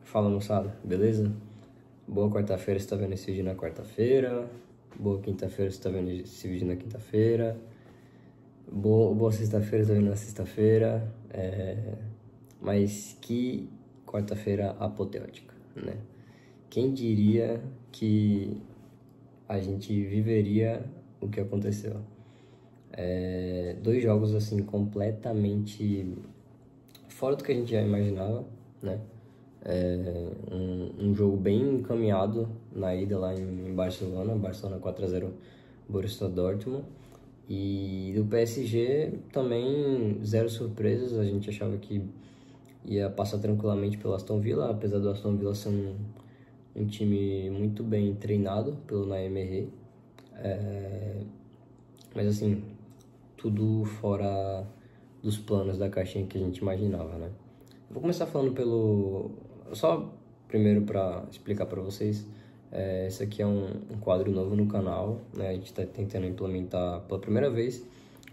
Fala moçada, beleza? Boa quarta-feira, você tá vendo esse vídeo na quarta-feira. Boa quinta-feira, você tá vendo esse vídeo na quinta-feira. Boa sexta-feira, você tá vendo na sexta-feira. Mas que quarta-feira apoteótica, né? Quem diria que a gente viveria o que aconteceu? Dois jogos assim completamente fora do que a gente já imaginava, né? Um jogo bem encaminhado na ida lá em Barcelona 4-0 Borussia Dortmund. E do PSG também zero surpresas, a gente achava que ia passar tranquilamente pelo Aston Villa, apesar do Aston Villa ser um time muito bem treinado pelo Unai Emery. Mas assim, tudo fora dos planos da caixinha que a gente imaginava, né? Vou começar falando só primeiro para explicar para vocês. Esse aqui é um quadro novo no canal, né? A gente está tentando implementar pela primeira vez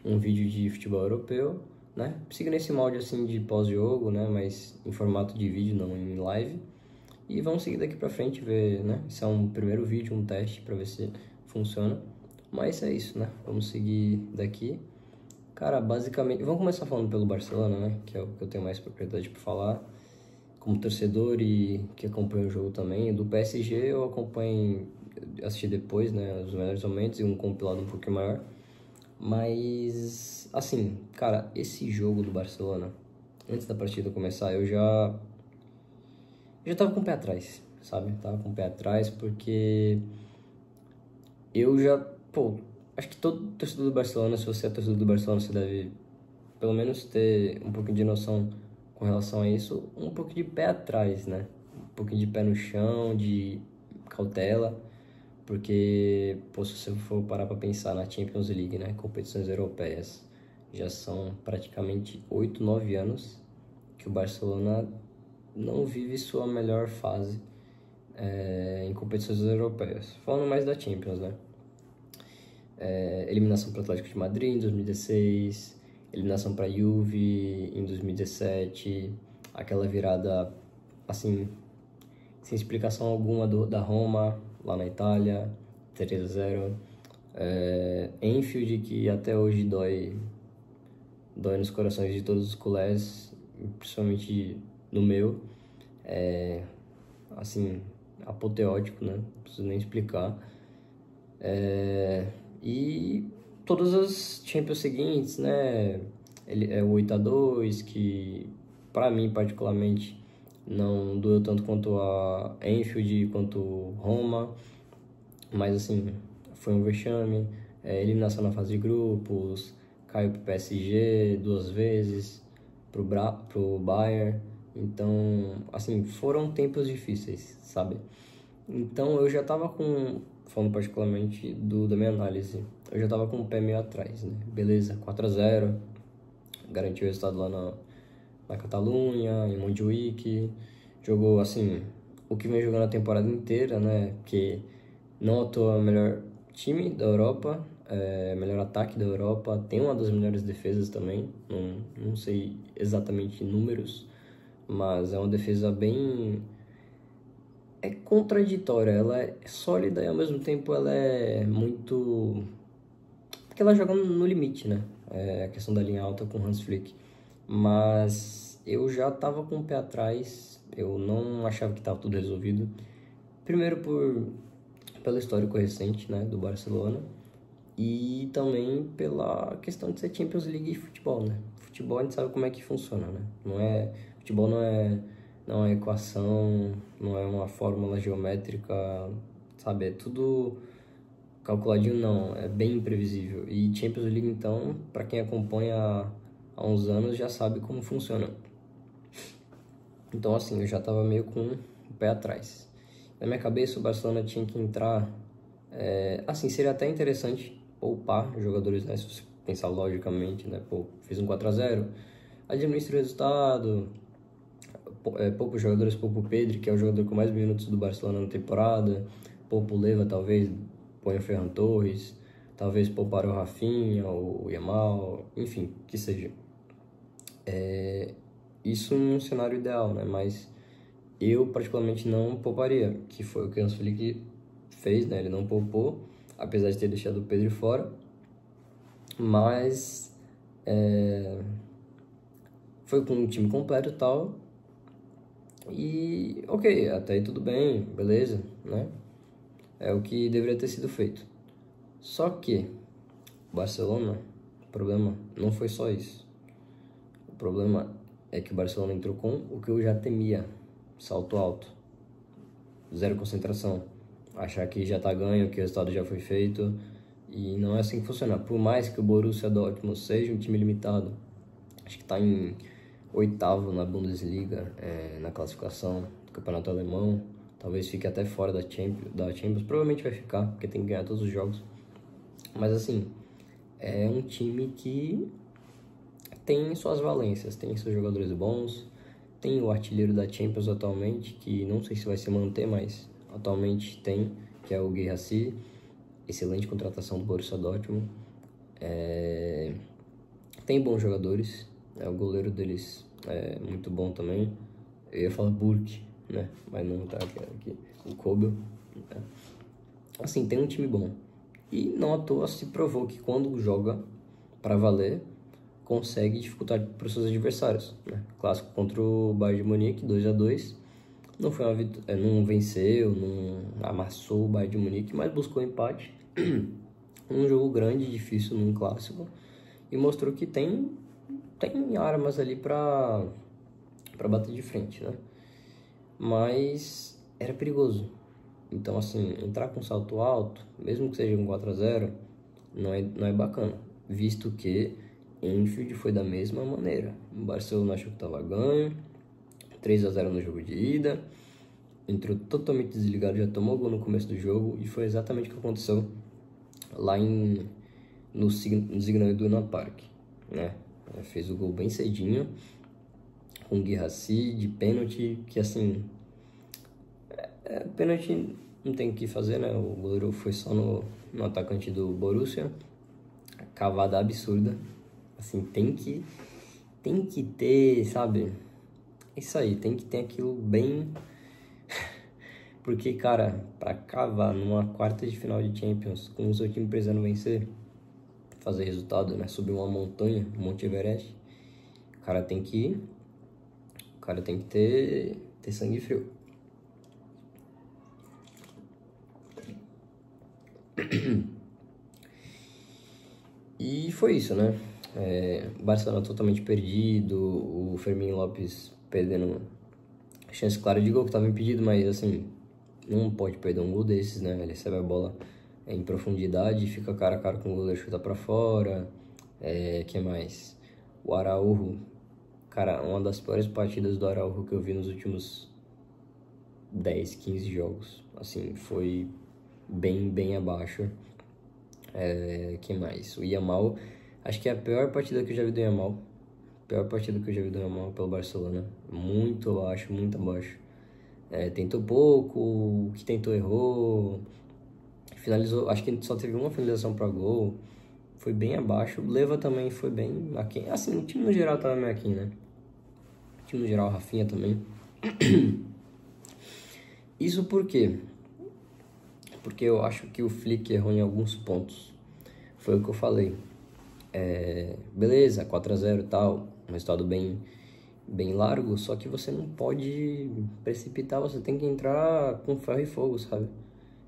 um vídeo de futebol europeu, né? Seguindo esse molde assim de pós-jogo, né? Mas em formato de vídeo, não em live. E vamos seguir daqui pra frente, ver, né? Esse é um primeiro vídeo, um teste para ver se funciona. Mas é isso, né? Vamos seguir daqui. Cara, basicamente, vamos começar falando pelo Barcelona, né? Que é o que eu tenho mais propriedade para falar. Como torcedor e que acompanha o jogo também. Do PSG eu acompanho, assisti depois, né? Os melhores momentos e um compilado um pouquinho maior. Mas, assim, cara, esse jogo do Barcelona, antes da partida começar, eu já tava com o pé atrás, sabe? Tava com o pé atrás porque eu já, acho que todo torcedor do Barcelona, se você é torcedor do Barcelona, você deve pelo menos ter um pouquinho de noção com relação a isso, um pouquinho de pé atrás, né? Um pouquinho de pé no chão, de cautela, porque, se você for parar pra pensar na Champions League, né? Competições europeias, já são praticamente 8, 9 anos que o Barcelona não vive sua melhor fase em competições europeias. Falando mais da Champions, né? Eliminação para o Atlético de Madrid em 2016, eliminação para a Juve em 2017, aquela virada, assim, sem explicação alguma da Roma, lá na Itália, 3-0. Enfield, que até hoje dói nos corações de todos os culés, principalmente no meu. Assim, apoteótico, né? Não preciso nem explicar. E todas as Champions seguintes, né? Ele é o 8-2, que para mim particularmente não doeu tanto quanto a Enfield, quanto Roma, mas assim, foi um vexame. Eliminação na fase de grupos, caiu pro PSG 2 vezes, pro Bayern. Então, assim, foram tempos difíceis, sabe? Então eu já tava falando particularmente da minha análise, eu já tava com o pé meio atrás, né? Beleza, 4-0, garantiu o resultado lá na Catalunha, em Montjuic, jogou assim, o que vem jogando a temporada inteira, né? Que não atua melhor time da Europa, melhor ataque da Europa, tem uma das melhores defesas também, não sei exatamente números, mas é uma defesa bem contraditória, ela é sólida e ao mesmo tempo ela é muito... porque ela joga no limite, né? A questão da linha alta com Hans Flick. Mas eu já tava com o pé atrás, eu não achava que tava tudo resolvido. Primeiro pelo histórico recente, né, do Barcelona. E também pela questão de ser Champions League e futebol, né? Futebol a gente sabe como é que funciona, né? Futebol não é uma equação, não é uma fórmula geométrica, sabe? É tudo calculadinho, não. É bem imprevisível. E Champions League, então, para quem acompanha há uns anos, já sabe como funciona. Então, assim, eu já tava meio com o pé atrás. Na minha cabeça, o Barcelona tinha que entrar... assim, seria até interessante poupar jogadores, né? Se você pensar logicamente, né? Fez um 4-0, administra o resultado, poupa os jogadores, poupa o Pedri, que é o jogador com mais minutos do Barcelona na temporada, poupa o Leva, talvez põe o Ferran Torres, talvez poupar o Rafinha, o Yamal, enfim, que seja. Isso num cenário ideal, né? Mas eu particularmente não pouparia, que foi o que o Hans Flick fez, né? Ele não poupou, apesar de ter deixado o Pedro fora, mas foi com um time completo e tal, e ok, até aí tudo bem, beleza, né? É o que deveria ter sido feito. Só que o Barcelona, o problema não foi só isso. O problema é que o Barcelona entrou com o que eu já temia, salto alto, zero concentração, achar que já tá ganho, que o resultado já foi feito, e não é assim que funciona. Por mais que o Borussia Dortmund seja um time limitado, acho que tá em 8º na Bundesliga, na classificação do Campeonato Alemão, talvez fique até fora da Champions, provavelmente vai ficar, porque tem que ganhar todos os jogos, mas assim, é um time que tem suas valências, tem seus jogadores bons, tem o artilheiro da Champions atualmente, que não sei se vai se manter, mas atualmente tem, que é o Guirassy, excelente contratação do Borussia Dortmund. Tem bons jogadores, o goleiro deles é muito bom também. Eu ia falar Burke, né? Mas não tá aqui. O Kobel. Né? Assim, tem um time bom. E não à toa se provou que quando joga para valer, consegue dificultar para os seus adversários. Né? Clássico contra o Bayern de Munique, 2-2. Não foi não venceu, não amassou o Bayern de Munique, mas buscou empate. Um jogo grande, difícil num clássico. E mostrou que tem armas ali para bater de frente, né? Mas era perigoso. Então, assim, entrar com salto alto, mesmo que seja um 4-0, não é bacana. Visto que Anfield foi da mesma maneira. O Barcelona achou que estava ganho, 3-0 no jogo de ida, entrou totalmente desligado, já tomou gol no começo do jogo, e foi exatamente o que aconteceu lá no Signal Iduna Park, né? Fez o gol bem cedinho, com o Guirassy de pênalti, que assim, pênalti não tem o que fazer, né? O goleiro foi só no atacante do Borussia, cavada absurda, assim, tem que ter, sabe? Isso aí, tem que ter aquilo bem... Porque, cara, pra cavar numa quarta de final de Champions, com o seu time precisando vencer, fazer resultado, né? Subir uma montanha, Monte Everest, o cara tem que ter sangue frio. E foi isso, né? O Barcelona totalmente perdido, o Fermín Lopes perdendo chance clara de gol, que estava impedido, mas assim, não pode perder um gol desses, né? Ele recebe a bola em profundidade, fica cara a cara com o goleiro, chuta pra fora. Que mais? O Araújo, cara, uma das piores partidas do Araújo que eu vi nos últimos 10, 15 jogos. Assim, foi bem abaixo. Que mais? O Yamal, acho que é a pior partida que eu já vi do Yamal. Pior partida que eu já vi do Yamal pelo Barcelona. Muito abaixo, muito abaixo. Tentou pouco, o que tentou errou. Finalizou, acho que só teve uma finalização para gol. Foi bem abaixo. O Leva também foi bem aquém. Assim, o time no geral tava meio aquém, né? O time no geral, o Rafinha também. Isso por quê? Porque eu acho que o Flick errou em alguns pontos. Foi o que eu falei. Beleza, 4-0 e tal, um resultado bem largo, só que você não pode precipitar, você tem que entrar com ferro e fogo, sabe?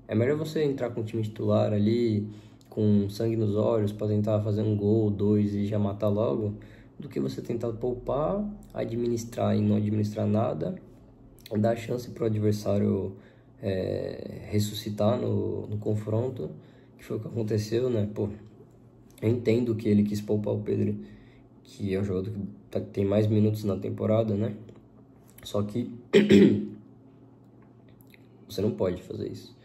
É melhor você entrar com o time titular ali, com sangue nos olhos, para tentar fazer um gol, dois e já matar logo, do que você tentar poupar, administrar e não administrar nada, dar chance pro adversário ressuscitar no confronto, que foi o que aconteceu, né? Pô, eu entendo que ele quis poupar o Pedro, que é um jogador que tem mais minutos na temporada, né? Só que você não pode fazer isso.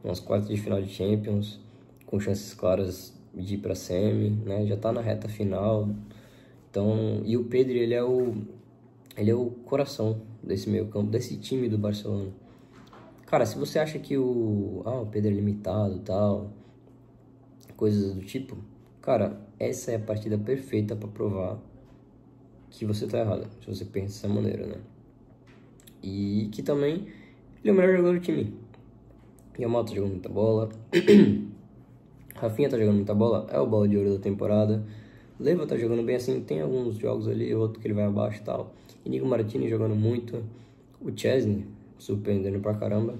Umas quartas de final de Champions, com chances claras de ir pra semi, né? Já tá na reta final. Então, e o Pedro, ele é o coração desse meio-campo, desse time do Barcelona. Cara, se você acha que o Pedro é limitado, tal, coisas do tipo, cara, essa é a partida perfeita para provar que você tá errado, se você pensa dessa maneira, né? E que também ele é o melhor jogador do time. Yamal tá jogando muita bola. Rafinha tá jogando muita bola. É o bola de ouro da temporada. Leva tá jogando bem assim. Tem alguns jogos ali, outro que ele vai abaixo e tal. Inigo Martinez jogando muito. O Chesney surpreendendo pra caramba.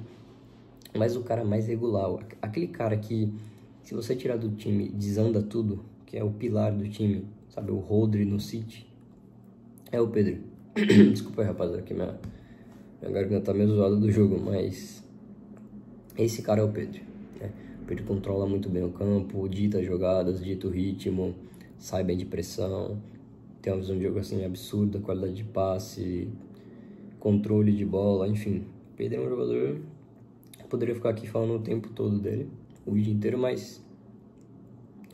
Mas o cara mais regular, aquele cara que, se você tirar do time, desanda tudo, que é o pilar do time, sabe, o Rodri no City, é o Pedro. Desculpa aí, rapaziada, que minha garganta tá meio zoada do jogo, mas esse cara é o Pedro, né? O Pedro controla muito bem o campo, dita as jogadas, dita o ritmo, sai bem de pressão, tem uma visão de jogo assim absurda, qualidade de passe, controle de bola, enfim. O Pedro é um jogador... Eu poderia ficar aqui falando o tempo todo dele, o vídeo inteiro, mas...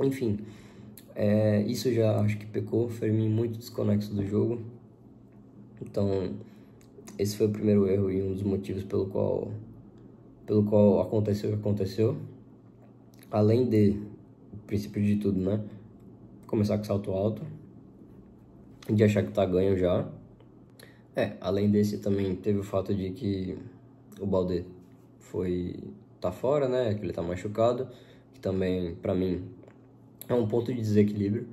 Enfim, isso já acho que pecou, Fermin muito desconexo do jogo. Então, esse foi o primeiro erro e um dos motivos pelo qual aconteceu o que aconteceu. Além de, o princípio de tudo, né? Começar com salto alto, de achar que tá ganho já. Além desse também teve o fato de que o Balde tá fora, né? Que ele tá machucado, que também, pra mim, é um ponto de desequilíbrio,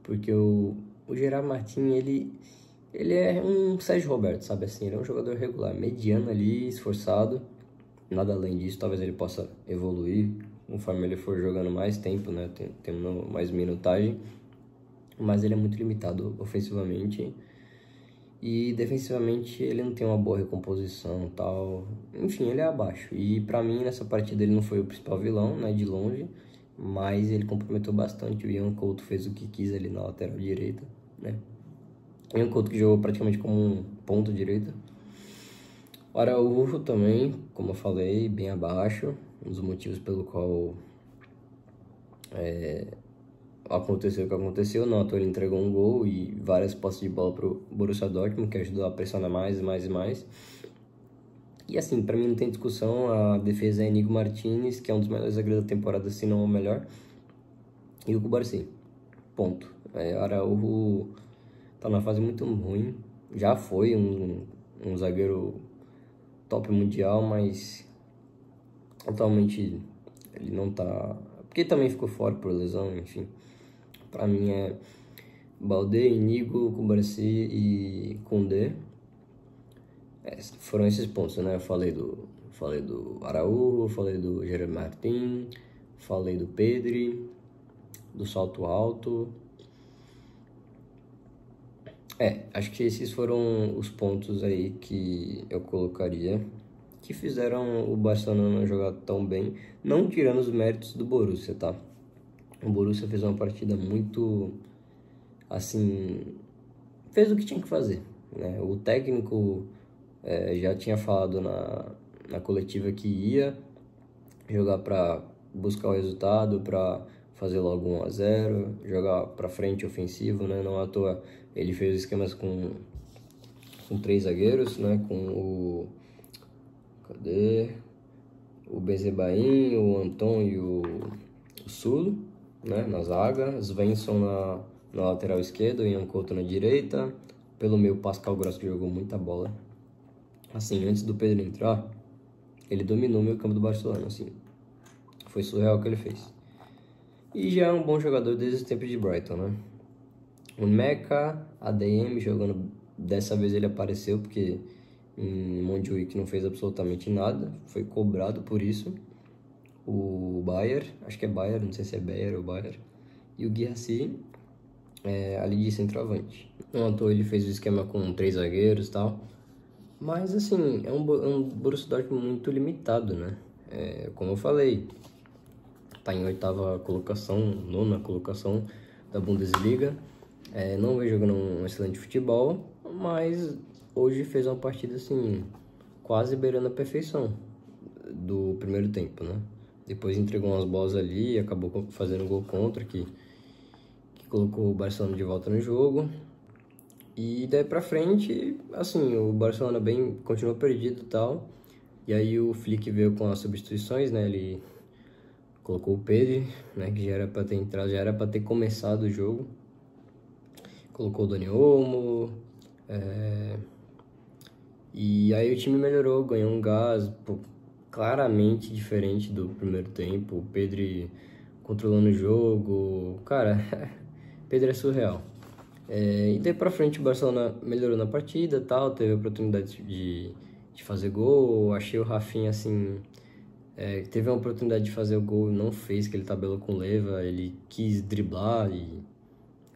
porque o Gerard Martin, ele é um Sérgio Roberto, sabe assim? Ele é um jogador regular, mediano ali, esforçado, nada além disso. Talvez ele possa evoluir conforme ele for jogando mais tempo, né? Tendo mais minutagem, mas ele é muito limitado ofensivamente. E defensivamente ele não tem uma boa recomposição e tal. Enfim, ele é abaixo. E pra mim nessa partida ele não foi o principal vilão, né, de longe, mas ele comprometeu bastante. O Ian Couto fez o que quis ali na lateral direita, né? O Ian Couto que jogou praticamente como um ponto direita. O Araújo também, como eu falei, bem abaixo. Um dos motivos pelo qual aconteceu o que aconteceu. Não, ele entregou um gol e várias posses de bola pro Borussia Dortmund, que ajudou a pressionar mais. E assim, pra mim não tem discussão, a defesa é Inigo Martinez, que é um dos melhores zagueiros da temporada, se não o melhor, e o Cubarsí. Ponto. Araújo tá numa fase muito ruim, já foi um zagueiro top mundial, mas atualmente ele não tá... Porque também ficou fora por lesão, enfim. Pra mim é Balde, Inigo, Cubarsí e Koundé. Foram esses pontos, né? Eu falei do Araújo, falei do Gerard Martin, falei do Pedri, do salto alto. Acho que esses foram os pontos aí que eu colocaria, que fizeram o Barcelona jogar tão bem, não tirando os méritos do Borussia, tá? O Borussia fez uma partida muito, assim, fez o que tinha que fazer, né? O técnico já tinha falado na coletiva que ia jogar para buscar o resultado, para fazer logo 1-0, jogar para frente ofensivo, né? Não à toa ele fez esquemas com 3 zagueiros, né? Com o Benzebain, o Anton e o Sulo, né? Na zaga, Svensson na lateral esquerda, o Ian Couto na direita. Pelo meio, Pascal Gross, que jogou muita bola. Assim, antes do Pedro entrar, ele dominou o meio campo do Barcelona, assim. Foi surreal o que ele fez. E já é um bom jogador desde o tempo de Brighton, né? O Meca, ADM, jogando... Dessa vez ele apareceu, porque em Montjuic não fez absolutamente nada. Foi cobrado por isso. O Bayer, acho que é Bayer, não sei se é Bayer ou Bayer. E o Guirassy, ali de centroavante. Não à toa ele fez o esquema com 3 zagueiros e tal. Mas, assim, é um Borussia Dortmund muito limitado, né? Como eu falei, tá em 8ª colocação, 9ª colocação da Bundesliga. Não vem jogando um excelente futebol, mas hoje fez uma partida, assim, quase beirando a perfeição do primeiro tempo, né? Depois entregou umas bolas ali e acabou fazendo um gol contra, que colocou o Barcelona de volta no jogo. E daí pra frente, assim, o Barcelona continuou perdido e tal. E aí o Flick veio com as substituições, né? Ele colocou o Pedri, né? Que já era pra ter entrado, já era pra ter começado o jogo. Colocou o Dani Olmo. E aí o time melhorou, ganhou um gás, pô, claramente diferente do primeiro tempo. O Pedri controlando o jogo, cara, Pedri é surreal. E daí pra frente o Barcelona melhorou na partida, tal, teve a oportunidade de fazer gol. Achei o Rafinha assim, teve uma oportunidade de fazer o gol, não fez, que ele tabelou com leva, ele quis driblar e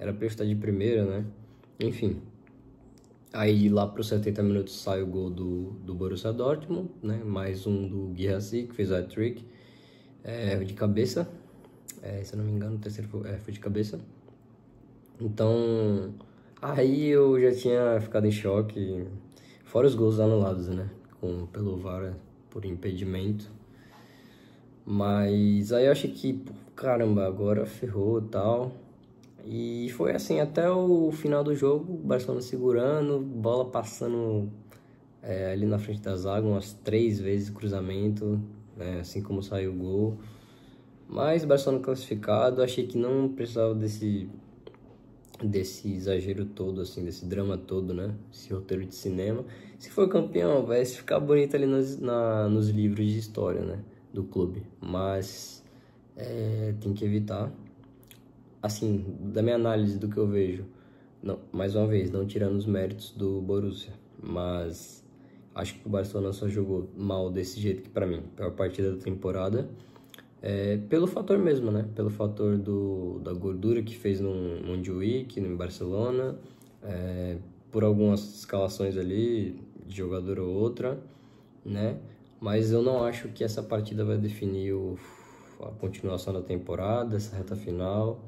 era pra eu estar de primeira, né? Enfim. Aí lá para os 70 minutos sai o gol do Borussia Dortmund, né? Mais um do Guirassy, que fez o hat-trick, de cabeça. Se eu não me engano, o terceiro foi de cabeça. Então, aí eu já tinha ficado em choque, fora os gols anulados, né? Pelo VAR, por impedimento. Mas aí eu achei que, pô, caramba, agora ferrou e tal. E foi assim até o final do jogo, o Barcelona segurando, bola passando ali na frente da zaga umas 3 vezes cruzamento, né, assim como saiu o gol. Mas o Barcelona classificado, achei que não precisava desse exagero todo, assim, desse drama todo, né? Esse roteiro de cinema. Se for campeão, vai ficar bonito ali nos livros de história, né? Do clube. Mas tem que evitar. Assim, da minha análise do que eu vejo, não, mais uma vez, não tirando os méritos do Borussia, mas acho que o Barcelona só jogou mal desse jeito que, pra mim, pior partida da temporada, pelo fator mesmo, né? Pelo fator da gordura que fez no Montjuic, no Barcelona, por algumas escalações ali, de jogador ou outra, né? Mas eu não acho que essa partida vai definir a continuação da temporada, essa reta final.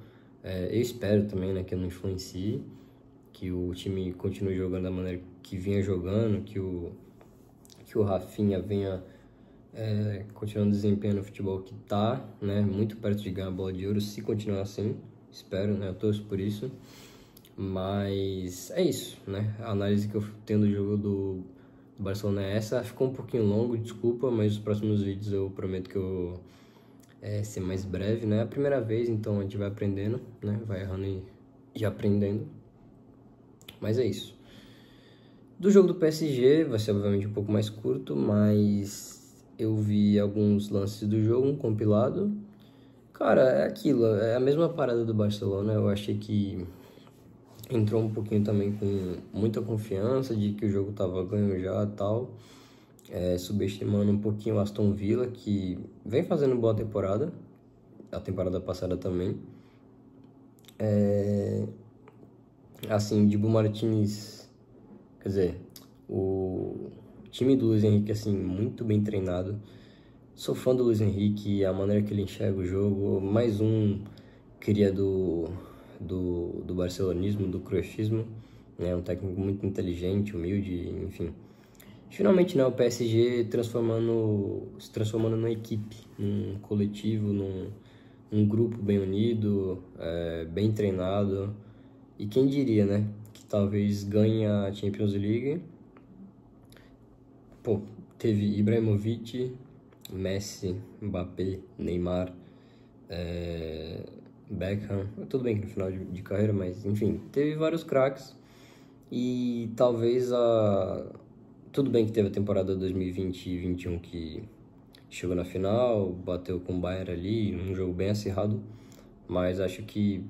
Eu espero também, né, que não influencie, que o time continue jogando da maneira que vinha jogando, que o Rafinha venha continuando desempenhando o futebol que tá, né, muito perto de ganhar a bola de ouro, se continuar assim, espero, né, eu torço por isso. Mas é isso, né, a análise que eu tenho do jogo do Barcelona é essa. Ficou um pouquinho longo, desculpa, mas os próximos vídeos eu prometo que eu ser mais breve, né? É a primeira vez, então a gente vai aprendendo, né? Vai errando e aprendendo. Mas é isso. Do jogo do PSG, vai ser obviamente um pouco mais curto, mas eu vi alguns lances do jogo, um compilado. Cara, é aquilo, é a mesma parada do Barcelona. Eu achei que entrou um pouquinho também com muita confiança de que o jogo tava ganho já e tal. Subestimando um pouquinho o Aston Villa, que vem fazendo boa temporada, a temporada passada também. Assim, Dibu Martínez, quer dizer, o time do Luiz Henrique, assim, muito bem treinado. Sou fã do Luiz Henrique, a maneira que ele enxerga o jogo, mais um cria do barcelonismo, do cruyffismo, né? Um técnico muito inteligente, humilde, enfim. Finalmente, né, o PSG se transformando numa equipe, num coletivo, num grupo bem unido, bem treinado. E quem diria, né, que talvez ganhe a Champions League. Pô, teve Ibrahimovic, Messi, Mbappé, Neymar, Beckham. Tudo bem que no final de carreira, mas enfim, teve vários craques. E talvez tudo bem que teve a temporada 2020 e 2021 que chegou na final, bateu com o Bayern ali, num jogo bem acirrado, mas acho que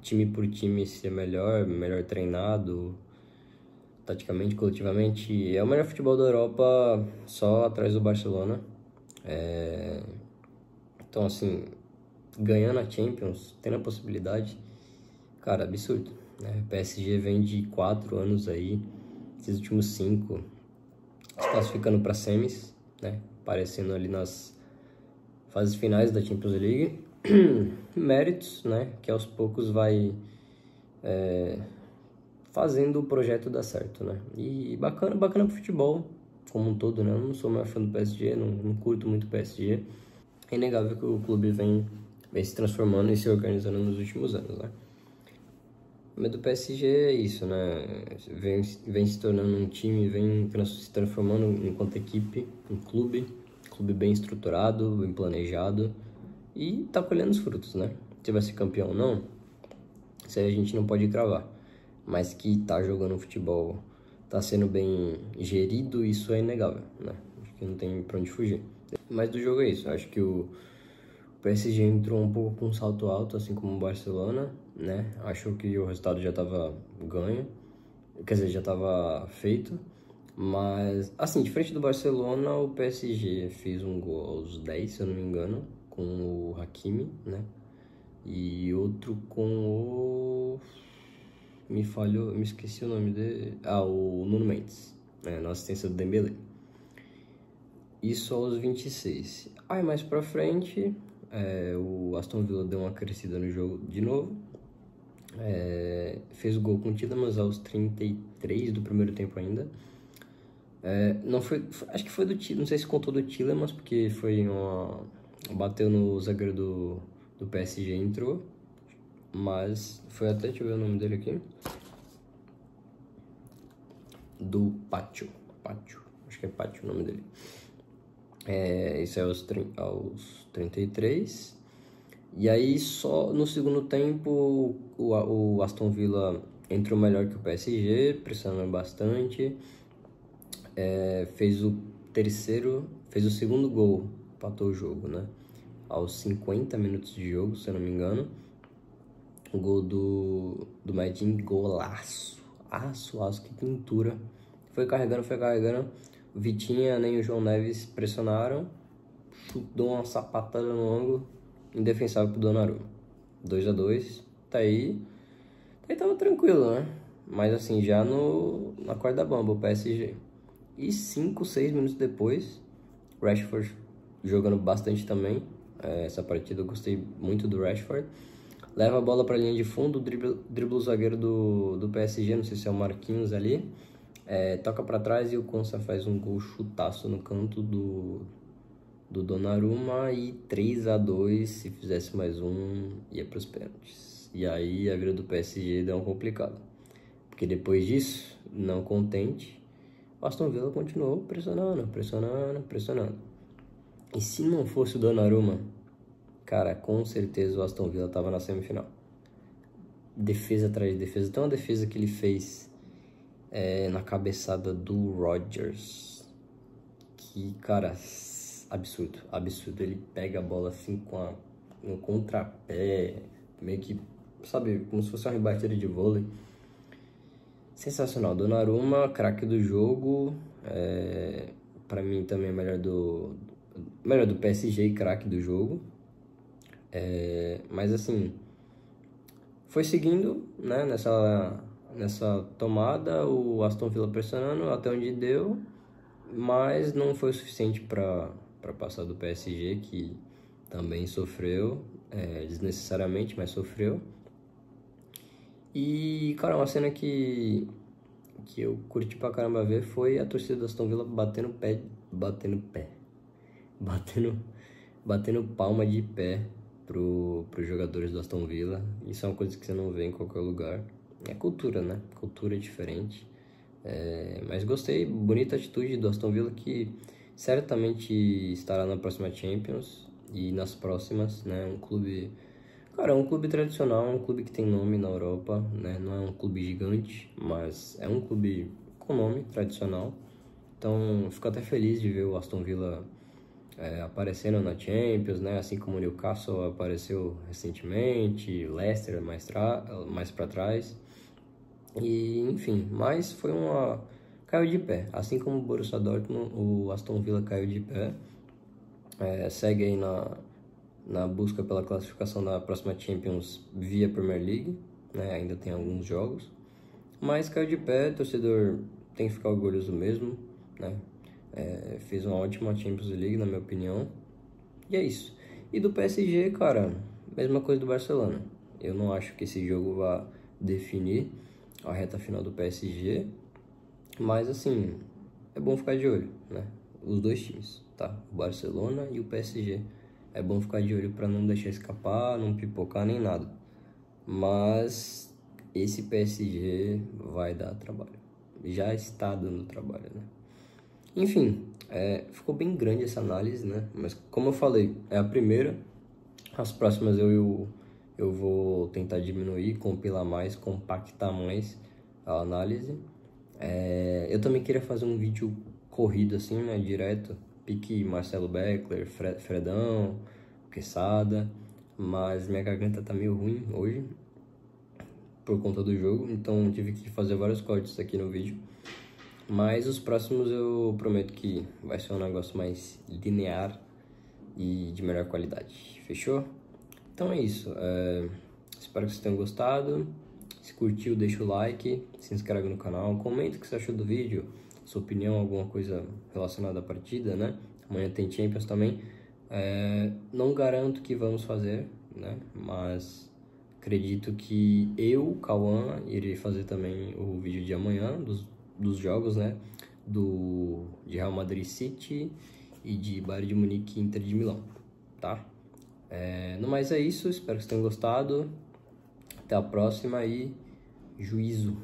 time por time ser melhor treinado, taticamente, coletivamente, é o melhor futebol da Europa, só atrás do Barcelona. Então, assim, ganhando a Champions, tendo a possibilidade, cara, absurdo, né? O PSG vem de 4 anos aí, esses últimos 5, se classificando para semis, né? Aparecendo ali nas fases finais da Champions League. Méritos, né? Que aos poucos vai fazendo o projeto dar certo, né? E bacana pro futebol como um todo, né? Eu não sou mais fã do PSG, não curto muito o PSG. É inegável que o clube vem se transformando e se organizando nos últimos anos, né? Mas do PSG é isso, né? Vem se tornando um time, vem se transformando enquanto equipe, um clube bem estruturado, bem planejado e tá colhendo os frutos, né? Se vai ser campeão ou não, isso aí a gente não pode cravar, mas que tá jogando um futebol tá sendo bem gerido, isso é inegável, né? Acho que não tem pra onde fugir. Mas do jogo é isso, acho que o PSG entrou um pouco com um salto alto, assim como o Barcelona, né? Acho que o resultado já tava ganho, quer dizer, já tava feito. Mas, assim, diferente do Barcelona, o PSG fez um gol aos 10, se eu não me engano, com o Hakimi, né? E outro com o... Me falhou, me esqueci o nome dele. Ah, o Nuno Mendes, né? Na assistência do Dembélé. Isso aos 26. Aí mais pra frente, o Aston Villa deu uma crescida no jogo de novo. Fez o gol com o Tielemans aos 33 do primeiro tempo ainda. Não foi, acho que foi do Tielemans, não sei se contou do Tielemans, porque foi bateu no zagueiro do PSG e entrou. Mas foi até, deixa eu ver o nome dele aqui. Do Pacho, acho que é Pacho o nome dele. Isso é aos 33. E aí só no segundo tempo o Aston Villa entrou melhor que o PSG, pressionando bastante. Fez o segundo gol, empatou o jogo, né? Aos 50 minutos de jogo, se eu não me engano. O gol do Medin, golaço. Aço, que pintura. Foi carregando. O Vitinha nem o João Neves pressionaram. Chutou uma sapatada no ângulo. Indefensável pro Donnarumma. 2-2. Tá aí. Tava tranquilo, né? Mas assim, já na corda bamba o PSG. E 5, 6 minutos depois, Rashford jogando bastante também. Essa partida eu gostei muito do Rashford. Leva a bola para a linha de fundo, dribla o zagueiro do PSG, não sei se é o Marquinhos ali. Toca para trás e o Konsa faz um gol chutaço no canto do Donnarumma. E 3-2, se fizesse mais um, ia para os pênaltis. E aí a vida do PSG deu um complicado. Porque depois disso, não contente, o Aston Villa continuou pressionando. E se não fosse o Donnarumma, cara, com certeza o Aston Villa tava na semifinal. Defesa atrás de defesa. Tem uma defesa que ele fez na cabeçada do Rodgers. Que, cara, absurdo. Ele pega a bola assim no contrapé, meio que, sabe, como se fosse uma rebatida de vôlei. Sensacional. Donnarumma, craque do jogo. Pra mim também é melhor do PSG e craque do jogo. Mas assim, foi seguindo, né, nessa tomada, o Aston Villa pressionando até onde deu, mas não foi o suficiente para passar do PSG, que também sofreu, desnecessariamente, mas sofreu. E, cara, uma cena que eu curti pra caramba ver foi a torcida do Aston Villa batendo palma de pé pros jogadores do Aston Villa. Isso é uma coisa que você não vê em qualquer lugar. É cultura, né? Cultura é diferente. Mas gostei, bonita atitude do Aston Villa, que certamente estará na próxima Champions e nas próximas, né? Um clube tradicional, um clube que tem nome na Europa, né? Não é um clube gigante, mas é um clube com nome tradicional. Então, fico até feliz de ver o Aston Villa aparecendo na Champions, né? Assim como o Newcastle apareceu recentemente, Leicester mais para trás. E, enfim, mas foi caiu de pé. Assim como o Borussia Dortmund, o Aston Villa caiu de pé. Segue aí na busca pela classificação da próxima Champions via Premier League, né? Ainda tem alguns jogos, mas caiu de pé. Torcedor tem que ficar orgulhoso mesmo, né? Fez uma ótima Champions League, na minha opinião. E é isso. E do PSG, cara, mesma coisa do Barcelona. Eu não acho que esse jogo vá definir a reta final do PSG, mas assim, é bom ficar de olho, né? Os dois times, tá? O Barcelona e o PSG. É bom ficar de olho para não deixar escapar, não pipocar nem nada. Mas esse PSG vai dar trabalho. Já está dando trabalho, né? Enfim, ficou bem grande essa análise, né? Mas como eu falei, é a primeira. As próximas eu vou tentar diminuir, compilar mais, compactar mais a análise. Eu também queria fazer um vídeo corrido assim, né, direto, pique Marcelo Beckler, Fredão, Quesada, mas minha garganta tá meio ruim hoje, por conta do jogo, então tive que fazer vários cortes aqui no vídeo. Mas os próximos eu prometo que vai ser um negócio mais linear e de melhor qualidade. Fechou? Então é isso. Espero que vocês tenham gostado. Se curtiu, deixa o like, se inscreve no canal, comenta o que você achou do vídeo, sua opinião, alguma coisa relacionada à partida, né? Amanhã tem Champions também. Não garanto que vamos fazer, né? Mas acredito que eu, Cauã, irei fazer também o vídeo de amanhã, dos jogos, né? De Real Madrid City e de Bayern de Munique e Inter de Milão, tá? No mais é isso, espero que vocês tenham gostado. Até a próxima e juízo.